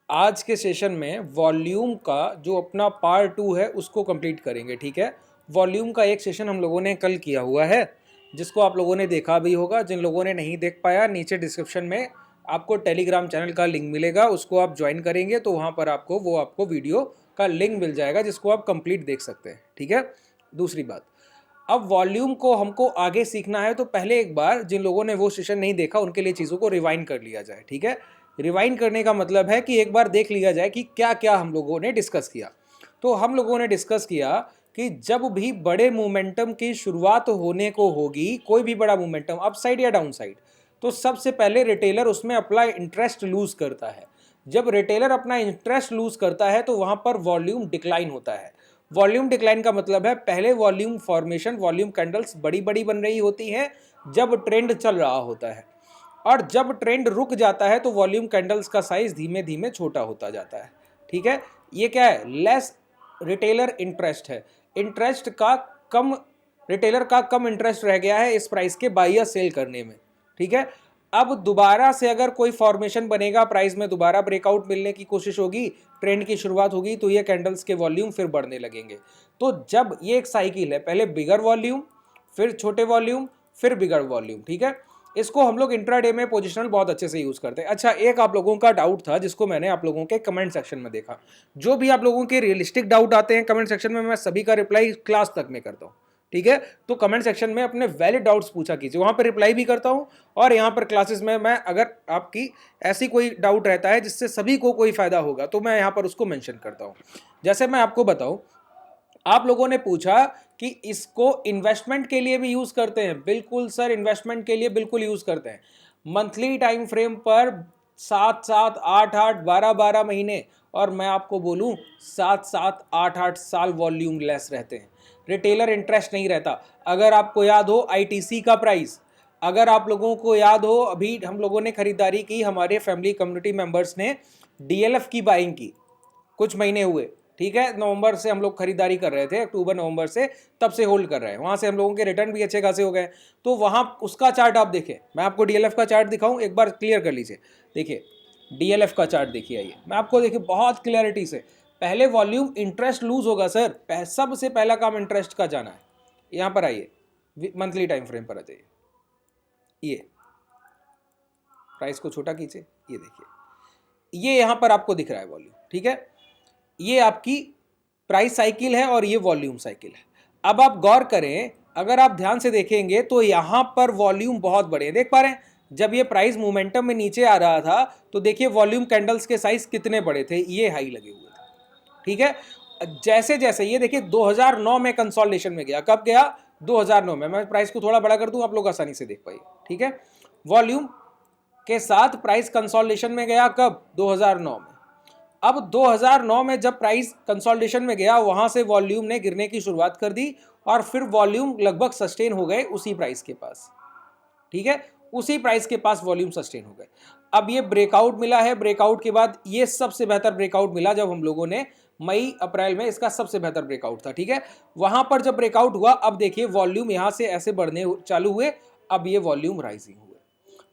आज के सेशन में वॉल्यूम का जो अपना पार्ट 2 है उसको कंप्लीट करेंगे। ठीक है, वॉल्यूम का एक सेशन हम लोगों ने कल किया हुआ है जिसको आप लोगों ने देखा भी होगा। जिन लोगों ने नहीं देख पाया, नीचे डिस्क्रिप्शन में आपको टेलीग्राम चैनल का लिंक मिलेगा, उसको आप ज्वाइन करेंगे तो वहाँ पर आपको वीडियो का लिंक मिल जाएगा जिसको आप कंप्लीट देख सकते हैं। ठीक है, दूसरी बात, अब वॉल्यूम को हमको आगे सीखना है तो पहले एक बार जिन लोगों ने वो सेशन नहीं देखा उनके लिए चीज़ों को रिवाइंड कर लिया जाए। ठीक है, रिवाइंड करने का मतलब है कि एक बार देख लिया जाए कि क्या क्या हम लोगों ने डिस्कस किया। तो हम लोगों ने डिस्कस किया कि जब भी बड़े मोमेंटम की शुरुआत होने को होगी, कोई भी बड़ा मोमेंटम अप साइड या डाउन साइड, तो सबसे पहले रिटेलर उसमें अपना इंटरेस्ट लूज करता है। जब रिटेलर अपना इंटरेस्ट लूज करता है तो वहां पर वॉल्यूम डिक्लाइन होता है। वॉल्यूम डिक्लाइन का मतलब है पहले वॉल्यूम फॉर्मेशन, वॉल्यूम कैंडल्स बड़ी बड़ी बन रही होती हैं जब ट्रेंड चल रहा होता है, और जब ट्रेंड रुक जाता है तो वॉल्यूम कैंडल्स का साइज धीमे धीमे छोटा होता जाता है। ठीक है, ये क्या है? लेस रिटेलर इंटरेस्ट है। इंटरेस्ट का कम, रिटेलर का कम इंटरेस्ट रह गया है इस प्राइस के बाई या सेल करने में। ठीक है, अब दोबारा से अगर कोई फॉर्मेशन बनेगा, प्राइस में दोबारा ब्रेकआउट मिलने की कोशिश होगी, ट्रेंड की शुरुआत होगी, तो ये कैंडल्स के वॉल्यूम फिर बढ़ने लगेंगे। तो जब ये एक साइकिल है, पहले बिगर वॉल्यूम, फिर छोटे वॉल्यूम, फिर बिगर वॉल्यूम। ठीक है, इसको हम लोग इंट्राडे में पोजिशनल बहुत अच्छे से यूज करते हैं। अच्छा, एक आप लोगों का डाउट था जिसको मैंने आप लोगों के कमेंट सेक्शन में देखा। जो भी आप लोगों के रियलिस्टिक डाउट आते हैं कमेंट सेक्शन में, मैं सभी का रिप्लाई क्लास तक में करता हूँ। ठीक है, तो कमेंट सेक्शन में अपने वैलिड डाउट्स पूछा कीजिए, वहां पर रिप्लाई भी करता हूं। और यहां पर क्लासेस में मैं, अगर आपकी ऐसी कोई डाउट रहता है जिससे सभी को कोई फायदा होगा तो मैं यहां पर उसको मेंशन करता हूं। जैसे मैं आपको बताऊं, आप लोगों ने पूछा कि इसको इन्वेस्टमेंट के लिए भी यूज करते हैं। बिल्कुल सर, इन्वेस्टमेंट के लिए बिल्कुल यूज करते हैं। मंथली टाइम फ्रेम पर 7-7, 8-8, 12-12 महीने, और मैं आपको बोलूं 7-7, 8-8 साल वॉल्यूम लेस रहते हैं। रिटेलर इंटरेस्ट नहीं रहता। अगर आपको याद हो आईटीसी का प्राइस, अगर आप लोगों को याद हो, अभी हम लोगों ने खरीदारी की, हमारे फैमिली कम्युनिटी मेंबर्स ने डीएलएफ की बाइंग की, कुछ महीने हुए। ठीक है, नवंबर से हम लोग खरीदारी कर रहे थे, अक्टूबर नवंबर से, तब से होल्ड कर रहे हैं। वहां से हम लोगों के रिटर्न भी अच्छे खासे हो गए। तो वहां उसका चार्ट आप देखें, मैं आपको डीएलएफ का चार्ट दिखाऊं, एक बार क्लियर कर लीजिए। देखिए डीएलएफ का चार्ट देखिए, आइए मैं आपको देखिए बहुत क्लियरिटी से। पहले वॉल्यूम इंटरेस्ट लूज होगा सर, सबसे पहला काम इंटरेस्ट का जाना है। यहां पर आइए, मंथली टाइम फ्रेम पर आ जाइए, ये प्राइस को छोटा कीजिए, ये देखिए, ये यहां पर आपको दिख रहा है वॉल्यूम। ठीक है, ये आपकी प्राइस साइकिल है और ये वॉल्यूम साइकिल है। अब आप गौर करें, अगर आप ध्यान से देखेंगे तो यहां पर वॉल्यूम बहुत बड़े हैं, देख पा रहे हैं? जब ये प्राइस मोमेंटम में नीचे आ रहा था तो देखिए वॉल्यूम कैंडल्स के साइज कितने बड़े थे, ये हाई लगे हुए थे। ठीक है, जैसे जैसे ये देखिए 2009 में कंसोलिडेशन में गया, कब गया? 2009 में। मैं प्राइस को थोड़ा बड़ा कर दूं, आप लोग आसानी से देख पाइए। ठीक है, वॉल्यूम के साथ प्राइस कंसोलिडेशन में गया, कब? 2009 में। अब 2009 में जब प्राइस कंसोलिडेशन में गया, वहां से वॉल्यूम ने गिरने की शुरुआत कर दी और फिर वॉल्यूम लगभग सस्टेन हो गए उसी प्राइस के पास। ठीक है, उसी प्राइस के पास वॉल्यूम सस्टेन हो गए। अब ये ब्रेकआउट मिला है, ब्रेकआउट के बाद ये सबसे बेहतर ब्रेकआउट मिला जब हम लोगों ने मई अप्रैल में, इसका सबसे बेहतर ब्रेकआउट था। ठीक है, वहां पर जब ब्रेकआउट हुआ, अब देखिए वॉल्यूम यहां से ऐसे बढ़ने चालू हुए, अब ये वॉल्यूम राइजिंग हुए।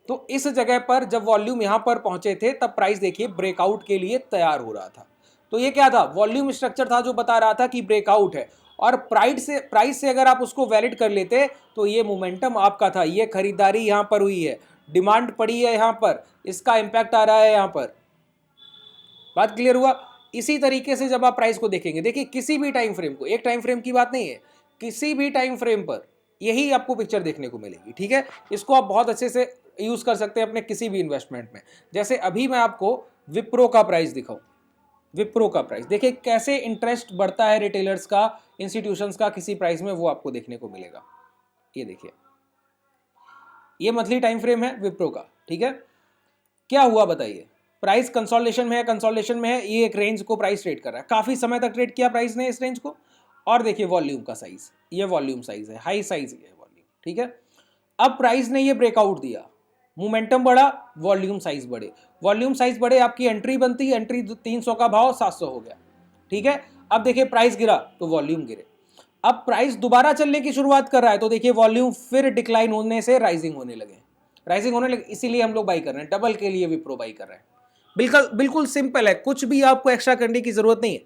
तो इस जगह पर जब वॉल्यूम यहां पर पहुंचे थे तब प्राइस देखिए ब्रेकआउट के लिए तैयार हो रहा था। तो ये क्या था? वॉल्यूम स्ट्रक्चर था जो बता रहा था कि ब्रेकआउट है। और प्राइस से अगर आप उसको वैलिड कर लेते तो ये मोमेंटम आपका था, ये खरीदारी यहां पर हुई है, डिमांड पड़ी है यहां पर, इसका इंपैक्ट आ रहा है यहां पर। बात क्लियर हुआ? इसी तरीके से जब आप प्राइस को देखेंगे, देखिए किसी भी टाइम फ्रेम को, एक टाइम फ्रेम की बात नहीं है, किसी भी टाइम फ्रेम पर यही आपको पिक्चर देखने को मिलेगी। ठीक है, इसको आप बहुत अच्छे से यूज कर सकते हैं अपने किसी भी इन्वेस्टमेंट में। जैसे अभी मैं आपको विप्रो का प्राइस दिखाऊं, विप्रो का प्राइस देखिए कैसे इंटरेस्ट बढ़ता है रिटेलर्स का, इंस्टीट्यूशंस का किसी प्राइस में, वो आपको देखने को मिलेगा। ये देखिए, ये मंथली टाइम फ्रेम है विप्रो का। ठीक है, क्या हुआ बताइए? प्राइस कंसोलिडेशन में है, कंसोलिडेशन में है, ये एक रेंज को प्राइस ट्रेड कर रहा है, काफी समय तक ट्रेड किया प्राइस ने इस रेंज को। और देखिए वॉल्यूम का साइज, ये वॉल्यूम साइज है, हाई साइज है वॉल्यूम। ठीक है, अब प्राइस ने ये ब्रेकआउट दिया, मोमेंटम बढ़ा, वॉल्यूम साइज बढ़े, वॉल्यूम साइज बढ़े, आपकी एंट्री बनती, एंट्री 300 का भाव 700 हो गया। ठीक है, अब देखिए प्राइस गिरा तो वॉल्यूम गिरे। अब प्राइस दोबारा चलने की शुरुआत कर रहा है तो देखिए वॉल्यूम फिर डिक्लाइन होने से राइजिंग होने लगे, राइजिंग होने लगे, इसीलिए हम लोग बाई कर रहे हैं, डबल के लिए विप्रो बाई कर रहे हैं। बिल्कुल बिल्कुल सिंपल है, कुछ भी आपको एक्स्ट्रा करने की जरूरत नहीं है,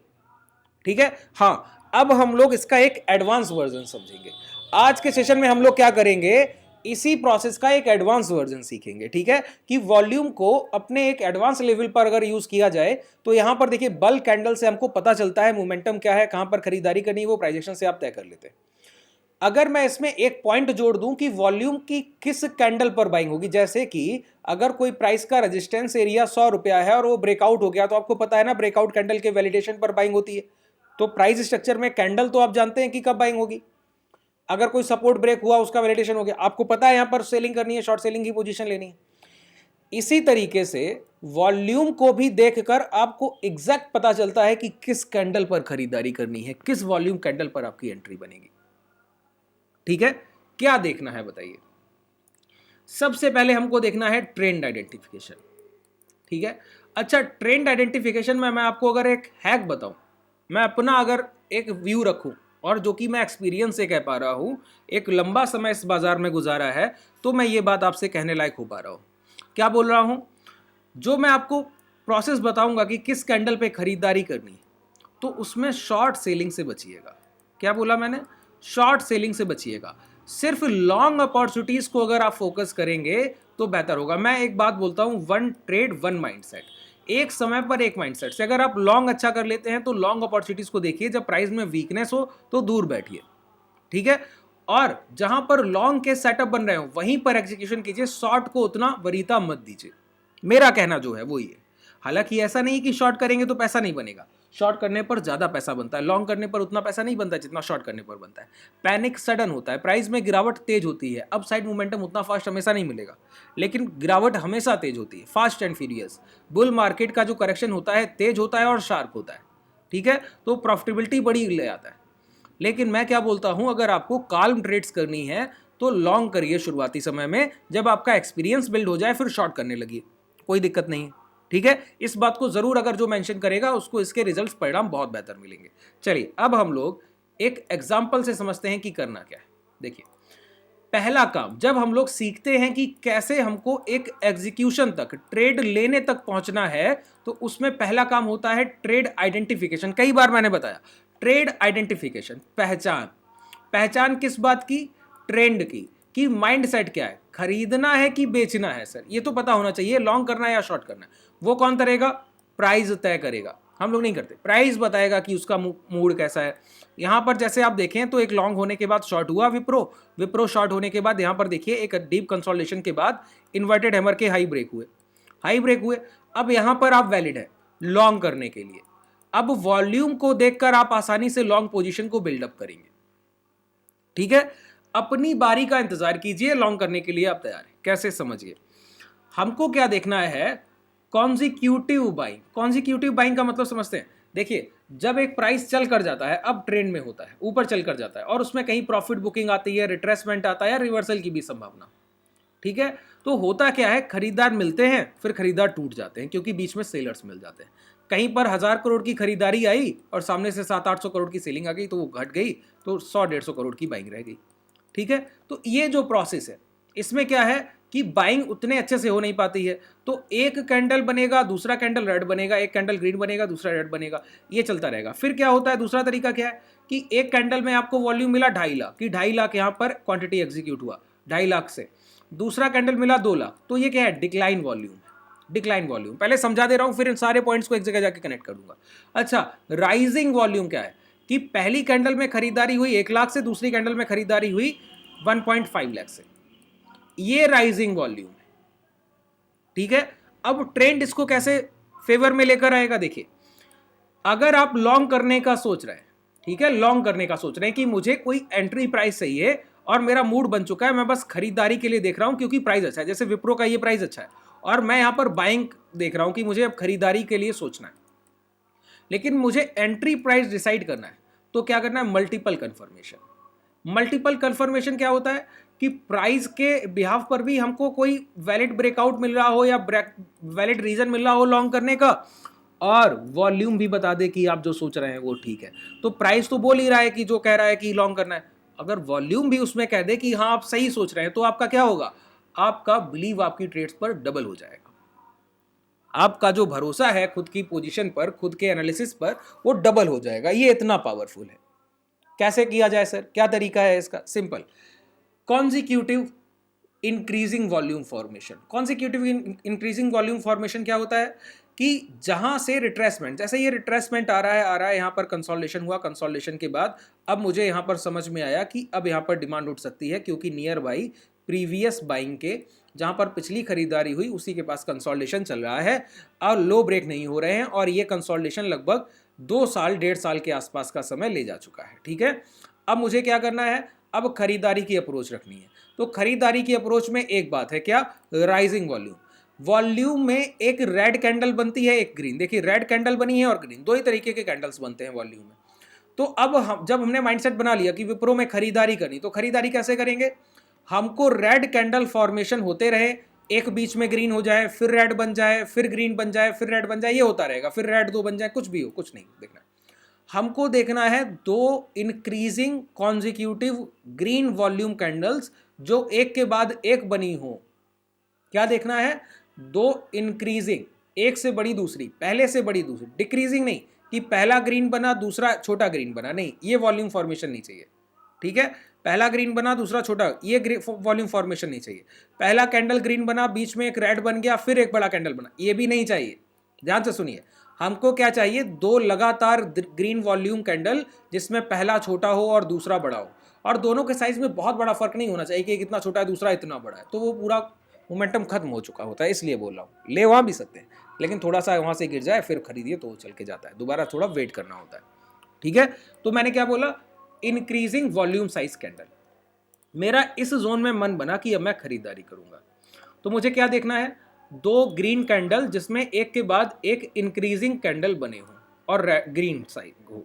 ठीक है। हाँ, अब हम लोग इसका एक एडवांस वर्जन समझेंगे। आज के सेशन में हम लोग क्या करेंगे, इसी प्रोसेस का एक एडवांस वर्जन सीखेंगे, ठीक है, कि वॉल्यूम को अपने एक एडवांस लेवल पर अगर यूज किया जाए तो यहां पर देखिए बल्क कैंडल से हमको पता चलता है मोमेंटम क्या है, कहां पर खरीदारी करनी है, वो प्राइजेक्शन से आप तय कर लेते हैं। अगर मैं इसमें एक पॉइंट जोड़ दूं कि वॉल्यूम की किस कैंडल पर बाइंग होगी, जैसे कि अगर कोई प्राइस का रेजिस्टेंस एरिया 100 रुपया है और वो ब्रेकआउट हो गया, तो आपको पता है ना ब्रेकआउट कैंडल के वैलिडेशन पर बाइंग होती है। तो प्राइस स्ट्रक्चर में कैंडल तो आप जानते हैं कि कब बाइंग होगी, अगर कोई सपोर्ट ब्रेक हुआ उसका वैलिडेशन हो गया, आपको पता है यहां पर सेलिंग करनी है, शॉर्ट सेलिंग की पोजीशन लेनी है। इसी तरीके से वॉल्यूम को भी देखकर आपको एग्जैक्ट पता चलता है कि किस कैंडल पर खरीदारी करनी है, किस वॉल्यूम कैंडल पर आपकी एंट्री बनेगी, ठीक है। क्या देखना है बताइए, सबसे पहले हमको देखना है ट्रेंड आइडेंटिफिकेशन, ठीक है। अच्छा, ट्रेंड आइडेंटिफिकेशन में मैं आपको अगर एक हैक बताऊं, मैं अपना अगर एक व्यू रखूं और जो कि मैं एक्सपीरियंस से कह पा रहा हूं, एक लंबा समय इस बाजार में गुजारा है, तो मैं ये बात आपसे कहने लायक हो पा रहा हूं। क्या बोल रहा हूं, जो मैं आपको प्रोसेस बताऊंगा कि किस कैंडल पे खरीदारी करनी है, तो उसमें शॉर्ट सेलिंग से बचिएगा। क्या बोला मैंने, शॉर्ट सेलिंग से बचिएगा। सिर्फ लॉन्ग अपॉर्चुनिटीज को अगर आप फोकस करेंगे तो बेहतर होगा। मैं एक बात बोलता हूं, वन ट्रेड वन माइंडसेट, एक समय पर एक माइंडसेट से अगर आप लॉन्ग अच्छा कर लेते हैं तो लॉन्ग अपॉर्चुनिटीज को देखिए, जब प्राइस में वीकनेस हो तो दूर बैठिए, ठीक है। और जहां पर लॉन्ग के सेटअप बन रहे हो वहीं पर एग्जीक्यूशन कीजिए, शॉर्ट को उतना वरीयता मत दीजिए। मेरा कहना जो है वो ये। हालांकि ऐसा नहीं कि शॉर्ट करेंगे तो पैसा नहीं बनेगा, शॉर्ट करने पर ज्यादा पैसा बनता है, लॉन्ग करने पर उतना पैसा नहीं बनता जितना शॉर्ट करने पर बनता है। पैनिक सडन होता है, प्राइस में गिरावट तेज होती है, अप साइड मोमेंटम उतना फास्ट हमेशा नहीं मिलेगा, लेकिन गिरावट हमेशा तेज होती है, fast and furious. Bull market का जो करेक्शन होता है तेज होता है और शार्प होता है, ठीक है, तो प्रॉफिटेबिलिटी बड़ी ले आता है। लेकिन मैं क्या बोलता हूं, अगर आपको काल्म ट्रेड्स करनी है तो लॉन्ग करिए शुरुआती समय में, जब आपका एक्सपीरियंस बिल्ड हो जाए फिर शॉर्ट करने लगिए, कोई दिक्कत नहीं है, ठीक है। इस बात को जरूर अगर जो मेंशन करेगा उसको इसके रिजल्ट्स परिणाम बहुत बेहतर मिलेंगे। चलिए अब हम लोग एक एग्जांपल से समझते हैं कि करना क्या है। देखिए, पहला काम जब हम लोग सीखते हैं कि कैसे हमको एक एग्जीक्यूशन तक, ट्रेड लेने तक पहुंचना है, तो उसमें पहला काम होता है ट्रेड आइडेंटिफिकेशन। कई बार मैंने बताया, ट्रेड आइडेंटिफिकेशन, पहचान। पहचान किस बात की, ट्रेंड की, कि माइंडसेट क्या है, खरीदना है कि बेचना है। सर ये तो पता होना चाहिए, लॉन्ग करना है या शॉर्ट करना है। वो कौन करेगा, प्राइस तय करेगा, हम लोग नहीं करते। प्राइस बताएगा कि उसका मूड कैसा है। यहां पर जैसे आप देखें तो एक लॉन्ग होने के बाद शॉर्ट हुआ विप्रो, विप्रो शॉर्ट होने के बाद यहां पर देखिए एक डीप कंसोलिडेशन के बाद इन्वर्टेड हैमर के हाई ब्रेक हुए, हाई ब्रेक हुए। अब यहां पर आप वैलिड है लॉन्ग करने के लिए। अब वॉल्यूम को देखकर आप आसानी से लॉन्ग पोजीशन को बिल्डअप करेंगे, ठीक है। अपनी बारी का इंतजार कीजिए, लॉन्ग करने के लिए आप तैयार हैं। कैसे समझिए, हमको क्या देखना है, कॉन्जिक्यूटिव बाइंग। कॉन्जिक्यूटिव बाइंग का मतलब समझते हैं। देखिए, जब एक प्राइस चल कर जाता है, अब ट्रेंड में होता है, ऊपर चल कर जाता है और उसमें कहीं प्रॉफिट बुकिंग आती है, रिट्रेसमेंट आता है या रिवर्सल की भी संभावना, ठीक है। तो होता क्या है, खरीदार मिलते हैं फिर खरीदार टूट जाते हैं क्योंकि बीच में सेलर्स मिल जाते हैं। कहीं पर 1000 करोड़ की खरीदारी आई और सामने से 700-800 करोड़ की सेलिंग आ गई, तो वो घट गई, तो 100-150 करोड़ की बाइंग रह गई, ठीक है। तो ये जो प्रोसेस है इसमें क्या है कि बाइंग उतने अच्छे से हो नहीं पाती है। तो एक कैंडल बनेगा, दूसरा कैंडल रेड बनेगा, एक कैंडल ग्रीन बनेगा, दूसरा रेड बनेगा, ये चलता रहेगा। फिर क्या होता है, दूसरा तरीका क्या है कि एक कैंडल में आपको वॉल्यूम मिला 2.5 लाख, कि 2.5 लाख यहाँ पर क्वांटिटी एग्जीक्यूट हुआ 2.5 लाख से, दूसरा कैंडल मिला 2 लाख, तो ये क्या है, डिक्लाइन वॉल्यूम। डिक्लाइन वॉल्यूम पहले समझा दे रहा हूं, फिर इन सारे पॉइंट्स को एक जगह जाके कनेक्ट कर दूंगा। अच्छा, राइजिंग वॉल्यूम क्या है कि पहली कैंडल में खरीदारी हुई 1 लाख से, दूसरी कैंडल में खरीदारी हुई 1.5 लाख से, ये राइजिंग वॉल्यूम है, ठीक है। अब ट्रेंड इसको कैसे फेवर में लेकर आएगा, देखिए, अगर आप लॉन्ग करने का सोच रहे हैं, ठीक है, लॉन्ग करने का सोच रहे हैं कि मुझे कोई एंट्री प्राइस चाहिए और मेरा मूड बन चुका है, मैं बस खरीदारी के लिए देख रहा हूं क्योंकि प्राइस अच्छा है, जैसे विप्रो का ये प्राइस अच्छा है और मैं यहां पर बाइंग देख रहा हूं कि मुझे अब खरीदारी के लिए सोचना है, लेकिन मुझे एंट्री प्राइस डिसाइड करना है, तो क्या करना है, मल्टीपल कंफर्मेशन। मल्टीपल कंफर्मेशन क्या होता है कि प्राइस के बिहाफ पर भी हमको कोई वैलिड ब्रेकआउट मिल रहा हो या वैलिड रीजन मिल रहा हो लॉन्ग करने का, और वॉल्यूम भी बता दे कि आप जो सोच रहे हैं वो ठीक है। तो प्राइस तो बोल ही रहा है कि जो कह रहा है कि लॉन्ग करना है, अगर वॉल्यूम भी उसमें कह दे कि हाँ आप सही सोच रहे हैं, तो आपका क्या होगा, आपका बिलीव आपकी ट्रेड्स पर डबल हो जाएगा, आपका जो भरोसा है खुद की पोजीशन पर, खुद के एनालिसिस पर, वो डबल हो जाएगा। ये इतना पावरफुल है। कैसे किया जाए सर, क्या तरीका है इसका? Simple, consecutive increasing volume formation. Consecutive increasing volume formation क्या होता है कि जहां से रिट्रेसमेंट, जैसे ये रिट्रेसमेंट आ रहा है, यहां पर कंसोलिडेशन हुआ, कंसोलिडेशन के बाद अब मुझे यहां पर समझ में आया कि अब यहां पर डिमांड उठ सकती है, क्योंकि नियर बाई प्रीवियस बाइंग के जहां पर पिछली खरीदारी हुई उसी के पास कंसोलिडेशन चल रहा है और लो ब्रेक नहीं हो रहे हैं, और ये कंसोलिडेशन लगभग 2 साल 1.5 साल के आसपास का समय ले जा चुका है। ठीक है, अब मुझे क्या करना है? अब खरीदारी की अप्रोच रखनी है। तो खरीदारी की अप्रोच में एक बात है, क्या? Rising volume. वॉल्यूम में एक रेड कैंडल बनती है, एक ग्रीन। देखिए, रेड कैंडल बनी है और ग्रीन, दो ही तरीके के कैंडल्स बनते हैं वॉल्यूम में। तो अब हम जब हमने माइंडसेट बना लिया कि विप्रो में खरीदारी करनी, तो खरीदारी कैसे करेंगे? हमको रेड कैंडल फॉर्मेशन होते रहे, एक बीच में ग्रीन हो जाए, फिर रेड बन जाए, फिर ग्रीन बन जाए, फिर रेड बन जाए, ये होता रहेगा, फिर रेड 2 बन जाए, कुछ भी हो, कुछ नहीं देखना। हमको देखना है 2 increasing consecutive green volume candles जो एक के बाद एक बनी हो। क्या देखना है? 2 इंक्रीजिंग, एक से बड़ी दूसरी, पहले से बड़ी दूसरी, डिक्रीजिंग नहीं कि पहला ग्रीन बना दूसरा छोटा ग्रीन बना, नहीं, ये वॉल्यूम फॉर्मेशन नहीं चाहिए। ठीक है, पहला ग्रीन बना दूसरा छोटा, ये वॉल्यूम फॉर्मेशन नहीं चाहिए। पहला कैंडल ग्रीन बना, बीच में एक रेड बन गया, फिर एक बड़ा कैंडल बना, ये भी नहीं चाहिए। ध्यान से सुनिए, हमको क्या चाहिए? 2 लगातार ग्रीन वॉल्यूम कैंडल जिसमें पहला छोटा हो और दूसरा बड़ा हो, और दोनों के साइज में बहुत बड़ा फर्क नहीं होना चाहिए कि एक इतना छोटा है दूसरा इतना बड़ा है, तो वो पूरा मोमेंटम खत्म हो चुका होता है। इसलिए बोल रहा हूँ, ले वहाँ भी सकते हैं, लेकिन थोड़ा सा वहाँ से गिर जाए फिर खरीदिए तो चल के जाता है, दोबारा थोड़ा वेट करना होता है। ठीक है, तो मैंने क्या बोला? Increasing volume size candle. मेरा इस जोन में मन बना कि अब मैं खरीदारी करूंगा, तो मुझे क्या देखना है? 2 ग्रीन कैंडल जिसमें एक के बाद एक इंक्रीजिंग कैंडल बने हों और ग्रीन साइज हो।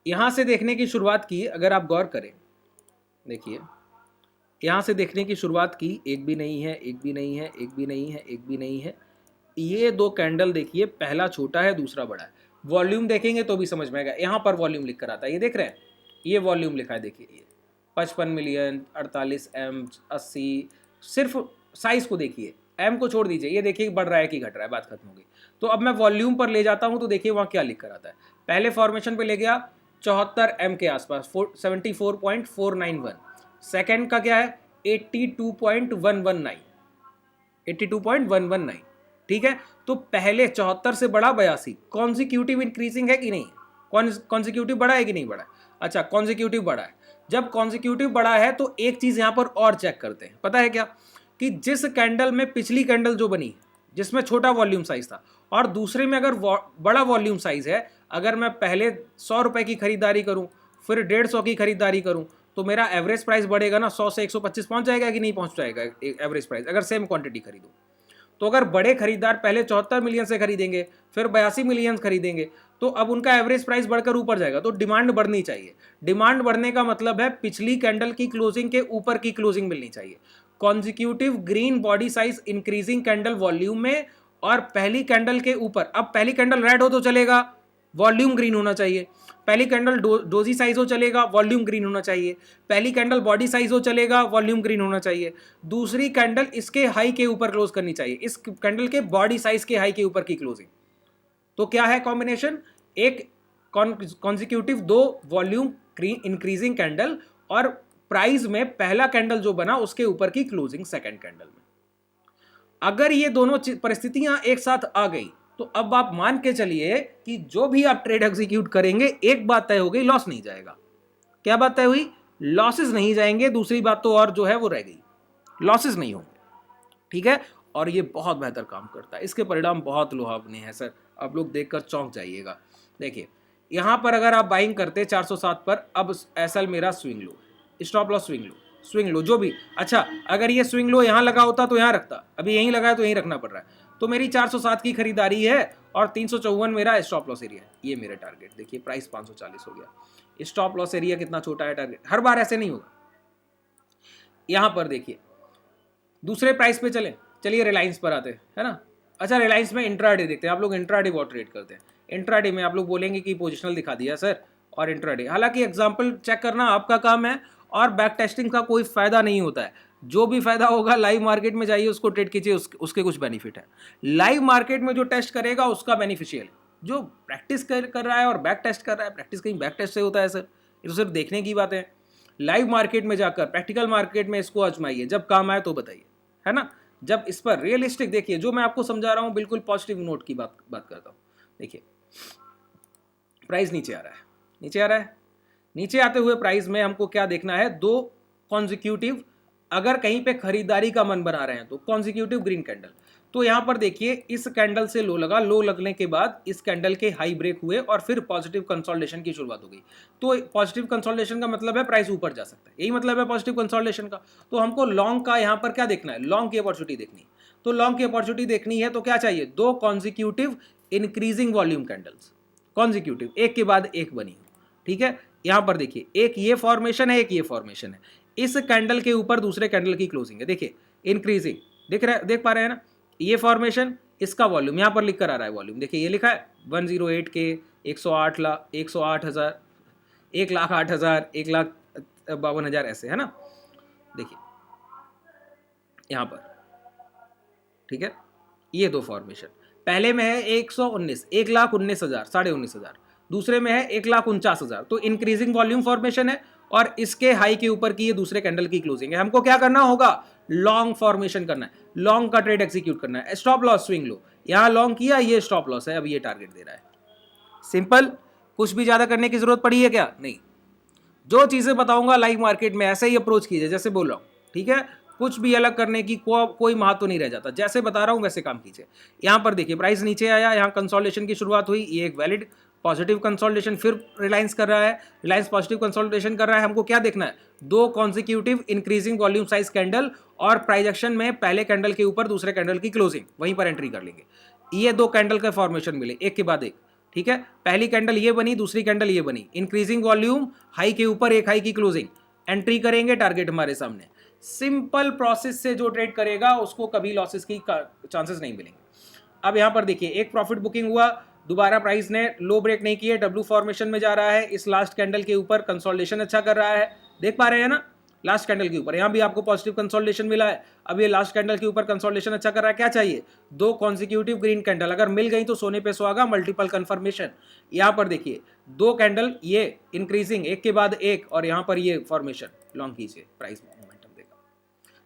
यहां से देखने की शुरुआत की, अगर आप गौर करें, देखिए यहां से देखने की शुरुआत की, एक भी नहीं है, एक भी नहीं है, एक भी नहीं है, एक भी नहीं है। ये 2 कैंडल देखिए, पहला छोटा है दूसरा बड़ा है। वॉल्यूम देखेंगे तो भी समझ में आएगा, यहां पर वॉल्यूम लिख कर आता है, ये देख रहे हैं, ये वॉल्यूम लिखा है, देखिए ये 55 मिलियन, 48 एम, 80। सिर्फ साइज को देखिए, एम को छोड़ दीजिए, ये देखिए बढ़ रहा है कि घट रहा है, बात खत्म हो गई। तो अब मैं वॉल्यूम पर ले जाता हूं, तो देखिए वहां क्या लिख कर आता है। पहले फॉर्मेशन पे ले गया 74 एम के आसपास, 74.491। सेकेंड का क्या है? 82.119, 82.119। ठीक है, तो पहले 74 से बड़ा 82। कॉन्जिक्यूटिव इंक्रीजिंग है कि नहीं? कॉन्जिक्यूटिव बड़ा है कि नहीं बड़ा है? अच्छा, कॉन्जिक्यूटिव बड़ा है। जब कॉन्जिक्यूटिव बड़ा है तो एक चीज यहां पर और चेक करते हैं, पता है क्या? कि जिस कैंडल में पिछली कैंडल जो बनी जिसमें छोटा वॉल्यूम साइज था और दूसरे में अगर बड़ा वॉल्यूम साइज है, अगर मैं पहले 100 रुपए की खरीदारी करूं फिर 150 की खरीदारी करूं, तो मेरा एवरेज प्राइस बढ़ेगा ना, 100 से 125 पहुंच जाएगा कि नहीं पहुंच जाएगा एवरेज प्राइस, अगर सेम क्वांटिटी खरीदूं। तो अगर बड़े खरीदार पहले 74 मिलियन से खरीदेंगे, फिर 82 मिलियन खरीदेंगे, तो अब उनका एवरेज प्राइस बढ़कर ऊपर जाएगा, तो डिमांड बढ़नी चाहिए। डिमांड बढ़ने का मतलब है पिछली कैंडल की क्लोजिंग के ऊपर की क्लोजिंग मिलनी चाहिए। Consecutive green body size increasing candle volume में और पहली कैंडल के ऊपर, अब पहली कैंडल रेड हो तो चलेगा, वॉल्यूम ग्रीन होना चाहिए। पहली कैंडल डोजी साइज हो चलेगा, वॉल्यूम ग्रीन होना चाहिए। पहली कैंडल बॉडी साइज हो चलेगा, वॉल्यूम ग्रीन होना चाहिए। दूसरी कैंडल इसके हाई के ऊपर क्लोज करनी चाहिए, इस कैंडल के बॉडी साइज के हाई के ऊपर की क्लोजिंग। तो क्या है कॉम्बिनेशन? एक कॉन्जिक्यूटिव 2 वॉल्यूम इंक्रीजिंग कैंडल और प्राइस में पहला कैंडल जो बना उसके ऊपर की क्लोजिंग सेकंड कैंडल में। अगर ये दोनों परिस्थितियां एक साथ आ गई तो अब आप मान के चलिए कि जो भी आप ट्रेड एग्जीक्यूट करेंगे, एक बात तय हो गई, लॉस नहीं जाएगा। क्या बात तय हुई? लॉसेस नहीं जाएंगे। दूसरी बात तो और जो है वो रह गई, लॉसेस नहीं होंगे। ठीक है, और ये बहुत बेहतर काम करता है, इसके परिणाम बहुत लुभावने हैं सर, आप लोग देखकर चौंक जाइएगा। देखिए यहां पर अगर आप बाइंग करते 407 पर, अब एसएल मेरा swing low, stop loss swing low जो भी। अच्छा, अगर ये स्विंग लो यहां लगा होता तो यहां रखता, अभी यहीं लगा है तो यहीं रखना पड़ रहा है। तो मेरी 407 की खरीदारी है और 354 मेरा स्टॉप लॉस एरिया है, ये मेरा टारगेट। देखिए प्राइस 540 हो गया, स्टॉप लॉस एरिया कितना छोटा है, टारगेट हर बार ऐसे नहीं होगा। यहां पर देखिए दूसरे प्राइस पे चलिए रिलायंस पर आते हैं, है ना। अच्छा, रिलायंस में इंट्राडे देखते हैं। आप लोग इंट्राडे बहुत ट्रेड करते हैं, इंट्राडे में आप लोग बोलेंगे कि पोजिशनल दिखा दिया सर और इंट्राडे, हालांकि एग्जाम्पल चेक करना आपका काम है और बैक टेस्टिंग का कोई फायदा नहीं होता है। जो भी फायदा होगा लाइव मार्केट में जाइए, उसको ट्रेड कीजिए, उसके कुछ बेनिफिट है। लाइव मार्केट में जो टेस्ट करेगा उसका बेनिफिशियल है। जो प्रैक्टिस कर रहा है और बैक टेस्ट कर रहा है, प्रैक्टिस कहीं बैक टेस्ट से होता है सर, ये तो सिर्फ देखने की बात है। लाइव मार्केट में जाकर प्रैक्टिकल मार्केट में इसको आजमाइए, जब काम आए तो बताइए, है ना। जब इस पर रियलिस्टिक देखिए, जो मैं आपको समझा रहा हूँ बिल्कुल पॉजिटिव नोट की बात करता हूँ। देखिए प्राइस नीचे आ रहा है, नीचे आ रहा है, नीचे आते हुए प्राइस में हमको क्या देखना है, दो कॉन्जिक्यूटिव, अगर कहीं पे खरीदारी का मन बना रहे हैं तो कॉन्जिक्यूटिव ग्रीन कैंडल। तो यहां पर देखिए इस कैंडल से लो लगा, लो लगने के बाद इस कैंडल के हाई ब्रेक हुए और फिर पॉजिटिव कंसोलिडेशन की शुरुआत हो गई। तो पॉजिटिव कंसोलिडेशन का मतलब है प्राइस ऊपर जा सकता है, यही मतलब है पॉजिटिव कंसोलिडेशन का। तो हमको लॉन्ग का यहां पर क्या देखना है, लॉन्ग की अपॉर्चुनिटी देखनी है। तो लॉन्ग की अपॉर्चुनिटी देखनी है तो क्या चाहिए, दो consecutive increasing volume candles, consecutive एक के बाद एक बनी हो, ठीक है। यहां पर देखिए एक ये फॉर्मेशन है, एक ये फॉर्मेशन है, इस कैंडल के ऊपर दूसरे कैंडल की क्लोजिंग है, देखिए इंक्रीजिंग, देख पा रहे हैं ना, ये फॉर्मेशन, इसका वॉल्यूम यहां पर लिख कर आ रहा है, वॉल्यूम देखिए ये लिखा है 108 के 108 लाख 108,000 1,08,000 1,52,000 ऐसे, है ना। देखिए यहां पर, ठीक है, ये दो फॉर्मेशन, पहले में है 119 1,19,000 19,500, दूसरे में है 1,49,000। तो इंक्रीजिंग वॉल्यूम फॉर्मेशन है और इसके हाई के ऊपर की ये दूसरे कैंडल की क्लोजिंग है। हमको क्या करना होगा, लॉन्ग फॉर्मेशन करना है, लॉन्ग का ट्रेड एक्सिक्यूट करना है। स्टॉप लॉस स्विंग लो, यहां लॉन्ग किया, ये स्टॉप लॉस है, अब ये टारगेट दे रहा है। सिंपल, कुछ भी ज्यादा करने की जरूरत पड़ी है क्या, नहीं। जो चीजें बताऊंगा लाइव मार्केट में ऐसे ही अप्रोच कीजिए जैसे बोल रहा हूं, ठीक है। कुछ भी अलग करने की कोई महत्व नहीं रह जाता, जैसे बता रहा हूं वैसे काम कीजिए। यहां पर देखिए प्राइस नीचे आया, यहां कंसोलिडेशन की शुरुआत हुई, ये एक वैलिड पॉजिटिव कंसोलिडेशन, फिर रिलायंस कर रहा है, रिलायंस पॉजिटिव कंसोलिडेशन कर रहा है। हमको क्या देखना है, दो consecutive increasing volume size candle और प्राइस एक्शन में पहले कैंडल के ऊपर दूसरे कैंडल की क्लोजिंग, वहीं पर एंट्री कर लेंगे। ये दो कैंडल का फॉर्मेशन मिले एक के बाद एक, ठीक है। पहली कैंडल ये बनी, दूसरी कैंडल ये बनी, इंक्रीजिंग वॉल्यूम, हाई के ऊपर एक हाई की क्लोजिंग, एंट्री करेंगे, टारगेट हमारे सामने। सिंपल प्रोसेस से जो ट्रेड करेगा उसको कभी लॉसेस की चांसेस नहीं मिलेंगे। अब यहां पर देखिए एक प्रॉफिट बुकिंग हुआ, दोबारा प्राइस ने लो ब्रेक नहीं किए, डब्ल्यू फॉर्मेशन में जा रहा है, इस लास्ट कैंडल के ऊपर कंसोलिडेशन अच्छा कर रहा है, देख पा रहे हैं ना, लास्ट कैंडल के ऊपर यहां भी आपको पॉजिटिव कंसोलिडेशन मिला है। अब ये लास्ट कैंडल के ऊपर कंसोलिडेशन अच्छा कर रहा है, क्या चाहिए, दो कॉन्जिक्यूटिव ग्रीन कैंडल, अगर मिल गई तो सोने पे सुहागा, मल्टीपल कंफर्मेशन। यहां पर देखिए दो कैंडल ये इंक्रीजिंग एक के बाद एक, और यहां पर ये फॉर्मेशन, लॉन्ग कीजिए, प्राइस मोमेंटम देगा।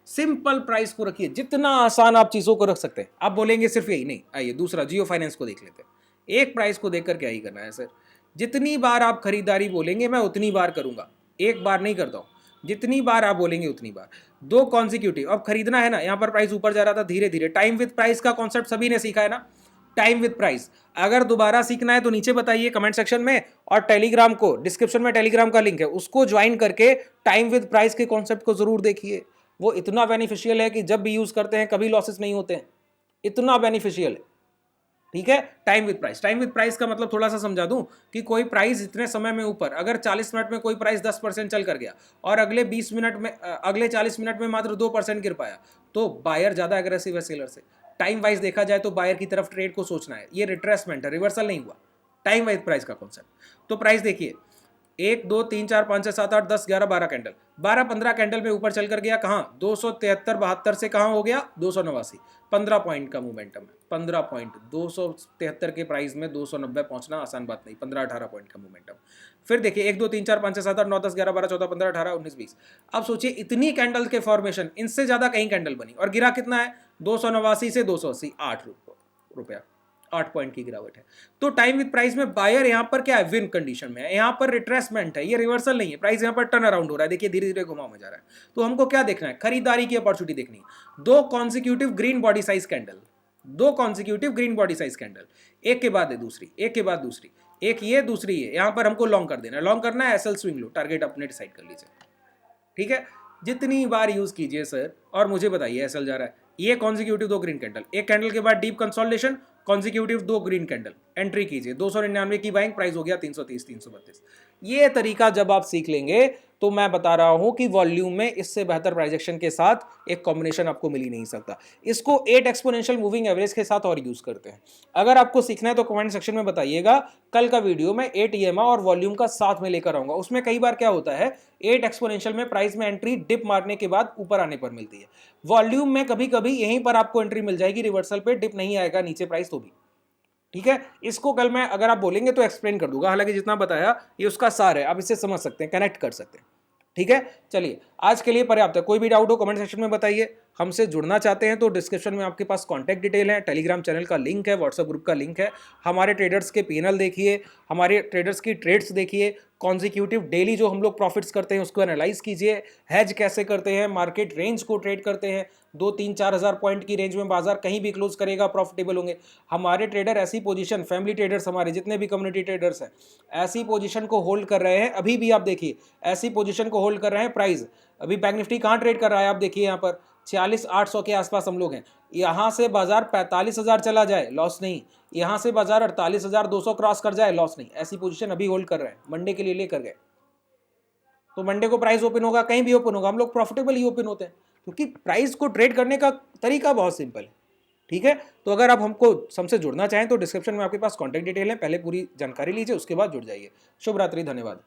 सिंपल प्राइस को रखिए, जितना आसान आप चीजों को रख सकते हैं। आप बोलेंगे सिर्फ यही नहीं, आइए दूसरा जियो फाइनेंस को देख लेते हैं। एक प्राइस को देखकर क्या ही करना है सर, जितनी बार आप खरीदारी बोलेंगे मैं उतनी बार करूंगा, एक बार नहीं करता हूं, जितनी बार आप बोलेंगे उतनी बार। दो कॉन्जिक्यूटिव, अब खरीदना है ना, यहां पर प्राइस ऊपर जा रहा था धीरे धीरे, टाइम विद प्राइस का कॉन्सेप्ट सभी ने सीखा है ना, टाइम विद प्राइस। अगर दोबारा सीखना है तो नीचे बताइए कमेंट सेक्शन में, और टेलीग्राम को डिस्क्रिप्शन में टेलीग्राम का लिंक है, उसको ज्वाइन करके टाइम विद प्राइस के कॉन्सेप्ट को जरूर देखिए। वो इतना बेनिफिशियल है कि जब भी यूज करते हैं कभी लॉसेस नहीं होते हैं, इतना बेनिफिशियल है, ठीक है। Time with price, time with price का मतलब थोड़ा सा समझा दूं कि कोई प्राइस इतने समय में ऊपर, अगर 40 मिनट में कोई प्राइस 10% चल कर गया और अगले 20 मिनट में, अगले 40 मिनट में मात्र 2% गिर पाया, तो बायर ज्यादा एग्रेसिव है सेलर से। टाइम वाइज देखा जाए तो बायर की तरफ ट्रेड को सोचना है, ये रिट्रेसमेंट है, रिवर्सल नहीं हुआ, टाइम वाइज प्राइस का कॉन्सेप्ट। तो प्राइस देखिए 1 2 3 4 5 6 7 8 10 11 12 कैंडल, 12-15 कैंडल में ऊपर चल कर गया, कहां 273-72 से कहां हो गया 289, 15 पॉइंट का मोमेंटम है, 15 पॉइंट, 273 के प्राइस में 290 पहुंचना आसान बात नहीं, 15-18 पॉइंट का मोमेंटम। फिर देखिए 1 2 3 4 5 6 7 8 9 10 11 12 14 15 18 19 20। अब सोचिए इतनी कैंडल के फॉर्मेशन, इनसे ज्यादा कहीं कैंडल बनी और गिरा कितना है, 289 से 280, 8 रुपया, 8 पॉइंट की गिरावट है। तो टाइम विद प्राइस में बायर यहां पर क्या है, विन कंडीशन में है, यहां पर रिट्रेसमेंट है, ये रिवर्सल नहीं है, प्राइस यहां पर टर्न अराउंड हो रहा है, देखिए धीरे धीरे घुमाव में जा रहा है। तो हमको क्या देखना है, खरीदारी की अपॉर्चुनिटी देखनी है, दो consecutive green body size candle, दो consecutive green body size candle, एक के बाद दूसरी, एक के बाद दूसरी, एक ये दूसरी ये, यहां पर हमको लॉन्ग कर देना है, लॉन्ग करना है, एसएल स्विंग लो, टारगेट अपने डिसाइड कर लीजिए, ठीक है। जितनी बार यूज कीजिए सर, और मुझे बताइए एसएल जा रहा है, ये कॉन्जिक्यूटिव दो ग्रीन कैंडल, एक कैंडल के बाद डीप कंसोलिडेशन, कॉन्जिक्यूटिव दो ग्रीन कैंडल, एंट्री कीजिए, 299 की बाइंग, प्राइस हो गया 330 332। ये तरीका जब आप सीख लेंगे तो मैं बता रहा हूं कि वॉल्यूम में इससे बेहतर प्राइस एक्शन के साथ एक कॉम्बिनेशन आपको मिल ही नहीं सकता। इसको 8 एक्सपोनेंशियल मूविंग एवरेज के साथ और यूज करते हैं। अगर आपको सीखना है तो कमेंट सेक्शन में बताइएगा, कल का वीडियो में 8 EMA और वॉल्यूम का साथ में लेकर आऊंगा। उसमें कई बार क्या होता है, 8 एक्सपोनेंशियल में प्राइस में एंट्री डिप मारने के बाद ऊपर आने पर मिलती है। वॉल्यूम में कभी कभी यहीं पर आपको एंट्री मिल जाएगी रिवर्सल पे, डिप नहीं आएगा नीचे प्राइस तो भी। ठीक है, इसको कल मैं अगर आप बोलेंगे तो एक्सप्लेन कर दूंगा, हालांकि जितना बताया ये उसका सार है, आप इसे समझ सकते हैं, कनेक्ट कर सकते हैं। ठीक है, चलिए आज के लिए पर्याप्त है। कोई भी डाउट हो कमेंट सेक्शन में बताइए। हमसे जुड़ना चाहते हैं तो डिस्क्रिप्शन में आपके पास कांटेक्ट डिटेल है, टेलीग्राम चैनल का लिंक है, व्हाट्सएप ग्रुप का लिंक है। हमारे ट्रेडर्स के पीएनएल देखिए, हमारे ट्रेडर्स की ट्रेड्स देखिए, कॉन्जिक्यूटिव डेली जो हम लोग प्रॉफिट्स करते हैं उसको एनालाइज कीजिए, हैज कैसे करते हैं, मार्केट रेंज को ट्रेड करते हैं, 2-3-4 हज़ार पॉइंट की रेंज में बाजार कहीं भी क्लोज करेगा, प्रॉफिटेबल होंगे। हमारे ट्रेडर ऐसी पोजीशन, फैमिली ट्रेडर्स हमारे जितने भी कम्युनिटी ट्रेडर्स हैं, ऐसी पोजीशन को होल्ड कर रहे हैं। अभी भी आप देखिए ऐसी पोजीशन को होल्ड कर रहे हैं। प्राइस अभी बैंक निफ्टी कहाँ ट्रेड कर रहा है, आप देखिए यहाँ पर 46,800 के आसपास हम लोग हैं। यहाँ से बाजार 45,000 चला जाए लॉस नहीं, यहाँ से बाजार 48,200 क्रॉस कर जाए लॉस नहीं। ऐसी पोजीशन अभी होल्ड कर रहे हैं, मंडे के लिए लेकर गए। तो मंडे को प्राइस ओपन होगा, कहीं भी ओपन होगा, हम लोग प्रॉफिटेबल ही ओपन होते हैं, क्योंकि प्राइस को ट्रेड करने का तरीका बहुत सिंपल है। ठीक है, तो अगर आप हमसे जुड़ना चाहें तो डिस्क्रिप्शन में आपके पास कॉन्टैक्ट डिटेल है, पहले पूरी जानकारी लीजिए, उसके बाद जुड़ जाइए। शुभ रात्रि, धन्यवाद।